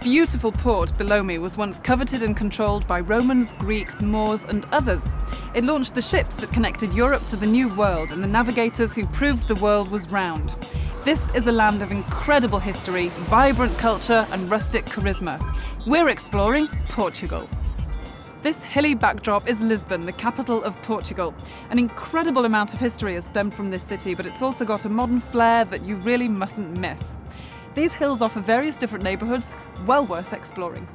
beautiful port below me was once coveted and controlled by Romans, Greeks, Moors and others. It launched the ships that connected Europe to the New World and the navigators who proved the world was round. This is a land of incredible history, vibrant culture and rustic charisma. We're exploring Portugal. This hilly backdrop is Lisbon, the capital of Portugal. An incredible amount of history has stemmed from this city, but it's also got a modern flair that you really mustn't miss. These hills offer various different neighbourhoods, well worth exploring.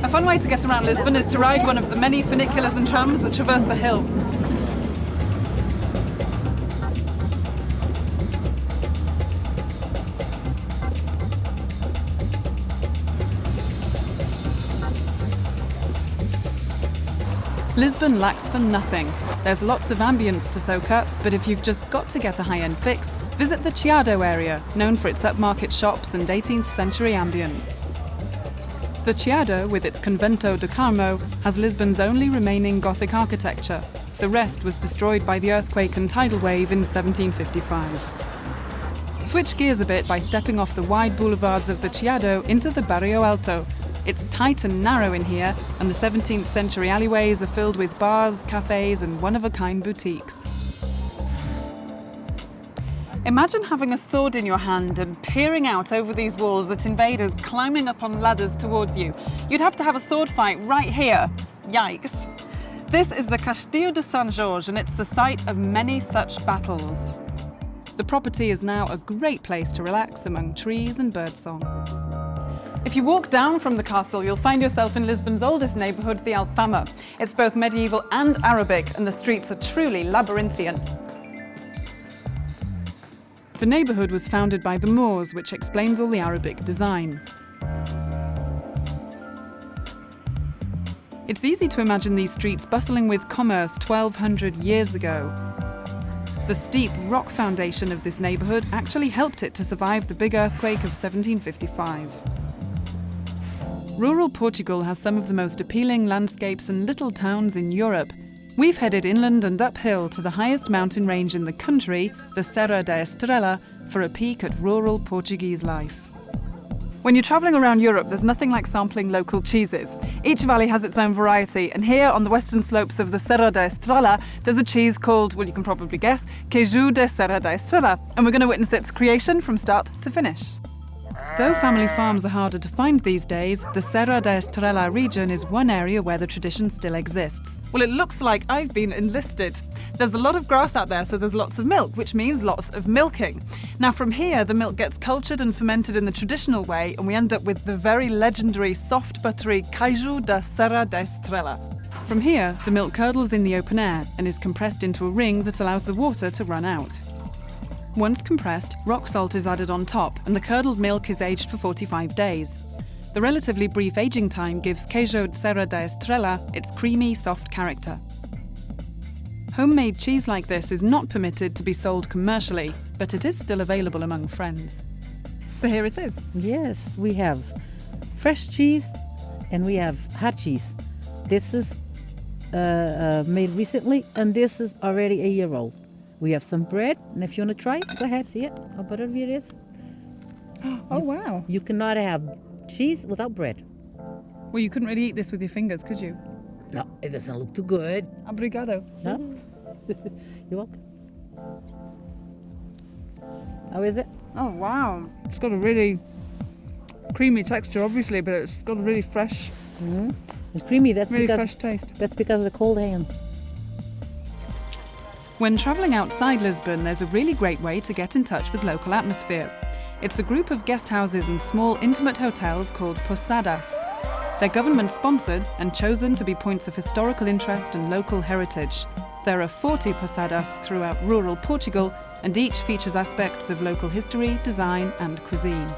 A fun way to get around Lisbon is to ride one of the many funiculars and trams that traverse the hills. Lisbon lacks for nothing. There's lots of ambience to soak up, but if you've just got to get a high-end fix, visit the Chiado area, known for its upmarket shops and 18th century ambience. The Chiado, with its Convento do Carmo, has Lisbon's only remaining Gothic architecture. The rest was destroyed by the earthquake and tidal wave in 1755. Switch gears a bit by stepping off the wide boulevards of the Chiado into the Barrio Alto. It's tight and narrow in here, and the 17th century alleyways are filled with bars, cafes and one-of-a-kind boutiques. Imagine having a sword in your hand and peering out over these walls at invaders climbing up on ladders towards you. You'd have to have a sword fight right here. Yikes. This is the Castillo de San Jorge, and it's the site of many such battles. The property is now a great place to relax among trees and birdsong. If you walk down from the castle, you'll find yourself in Lisbon's oldest neighbourhood, the Alfama. It's both medieval and Arabic, and the streets are truly labyrinthian. The neighbourhood was founded by the Moors, which explains all the Arabic design. It's easy to imagine these streets bustling with commerce 1,200 years ago. The steep rock foundation of this neighbourhood actually helped it to survive the big earthquake of 1755. Rural Portugal has some of the most appealing landscapes and little towns in Europe. We've headed inland and uphill to the highest mountain range in the country, the Serra da Estrela, for a peek at rural Portuguese life. When you're travelling around Europe, there's nothing like sampling local cheeses. Each valley has its own variety, and here on the western slopes of the Serra da Estrela, there's a cheese called, well, you can probably guess, Queijo de Serra da Estrela, and we're going to witness its creation from start to finish. Though family farms are harder to find these days, the Serra da Estrela region is one area where the tradition still exists. Well, it looks like I've been enlisted. There's a lot of grass out there, so there's lots of milk, which means lots of milking. Now from here, the milk gets cultured and fermented in the traditional way, and we end up with the very legendary soft, buttery Queijo da Serra da Estrela. From here, the milk curdles in the open air and is compressed into a ring that allows the water to run out. Once compressed, rock salt is added on top, and the curdled milk is aged for 45 days. The relatively brief aging time gives Queijo de Serra da Estrela its creamy, soft character. Homemade cheese like this is not permitted to be sold commercially, but it is still available among friends. So here it is. Yes, we have fresh cheese and we have hot cheese. This is made recently, and this is already a year old. We have some bread, and if you want to try it, go ahead, see it, how buttery it is. Oh, wow. You cannot have cheese without bread. Well, you couldn't really eat this with your fingers, could you? No, it doesn't look too good. Obrigado. No? You're welcome. How is it? Oh, wow. It's got a really creamy texture, obviously, but it's got a really fresh, It's creamy, that's really because fresh taste. that's because of the cold hands. When travelling outside Lisbon, there's a really great way to get in touch with local atmosphere. It's a group of guest houses and small intimate hotels called pousadas. They're government-sponsored and chosen to be points of historical interest and local heritage. There are 40 pousadas throughout rural Portugal, and each features aspects of local history, design and cuisine.